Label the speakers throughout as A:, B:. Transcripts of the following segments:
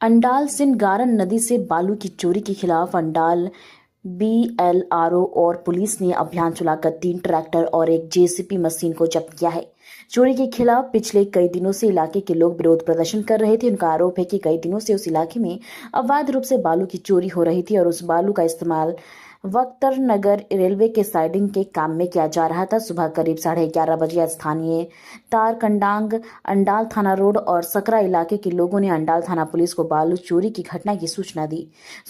A: अंडाल सिंध गारन नदी से बालू की चोरी के खिलाफ अंडाल बीएलआरओ और पुलिस ने अभियान चलाकर 3 ट्रैक्टर और एक जेसीबी मशीन को जब्त किया है। चोरी के खिलाफ पिछले कई दिनों से इलाके के लोग विरोध प्रदर्शन कर रहे थे। उनका आरोप है कि कई दिनों से उस इलाके में अवैध रूप से बालू की चोरी हो रही थी और उस बालू का इस्तेमाल वक्तर नगर रेलवे के साइडिंग के काम में किया जा रहा था। सुबह करीब 11:30 बजे स्थानीय तारकंडांग अंडाल थाना रोड और सकरा इलाके के लोगों ने अंडाल थाना पुलिस को बालू चोरी की घटना की सूचना दी।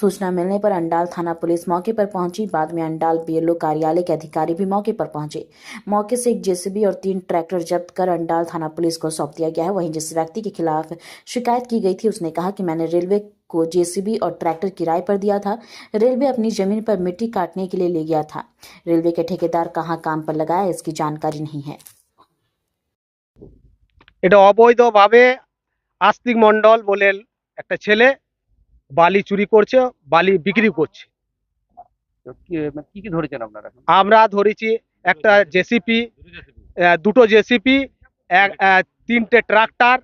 A: सूचना मिलने पर अंडाल थाना पुलिस मौके पर पहुंची। बाद में अंडाल बीएलओ कार्यालय के अधिकारी भी मौके पर पहुंचे। मौके से एक जेसीबी और 3 ट्रैक्टर जब्त कर अंडाल थाना पुलिस को सौंप दिया गया है। वहीं जिस व्यक्ति के खिलाफ शिकायत की गई थी उसने कहा कि मैंने रेलवे को जेसीबी और ट्रैक्टर किराए पर दिया था। रेलवे अपनी जमीन पर मिट्टी काटने के लिए ले गया था। रेलवे के ठेकेदार कहां काम पर लगाया इसकी जानकारी नहीं है।
B: এটা অবৈধভাবে আস্তিক মণ্ডল বলে একটা ছেলে বালি চুরি করছে, বালি বিক্রি করছে।
C: তো কি কি ধরেছেন আপনারা?
B: আমরা ধরেছি একটা জেসিপি, দুটো জেসিপি, তিনটে ট্রাক্টর,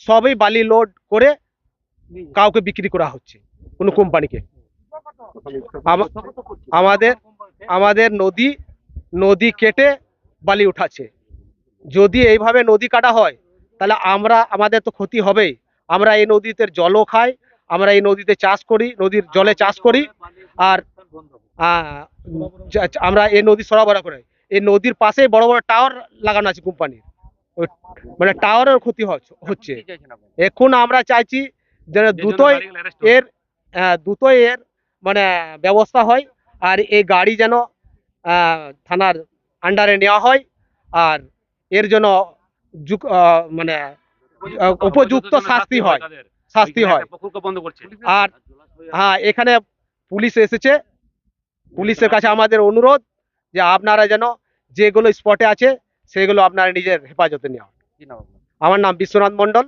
B: সবই বালি লোড করে কাউকে বিক্রি করা হচ্ছে, কোনো কোম্পানিকে। আমাদের আমাদের নদী কেটে বালি উঠাচ্ছে। যদি এইভাবে নদী কাটা হয় তাহলে আমাদের তো ক্ষতি হবেই। আমরা এই নদীতে জলও খাই, আমরা এই নদীতে চাষ করি, নদীর জলে চাষ করি, আর আমরা এই নদী সরবরাহ করি। এই নদীর পাশে বড় বড় টাওয়ার লাগানো আছে কোম্পানির, মানে টাওয়ারের ক্ষতি হচ্ছে। এখন আমরা চাইছি যে দ্রুতই এর মানে ব্যবস্থা হয়, আর এই গাড়ি যেন থানার আন্ডারে নেওয়া হয়, আর এর জন্য মানে উপযুক্ত শাস্তি হয়। আর হ্যাঁ, এখানে পুলিশ এসেছে। পুলিশের কাছে আমাদের অনুরোধ যে আপনারা যেন যেগুলো স্পটে আছে সেগুলো আপনারা নিজের হেফাজতে নেওয়া। আমার নাম বিশ্বনাথ মণ্ডল।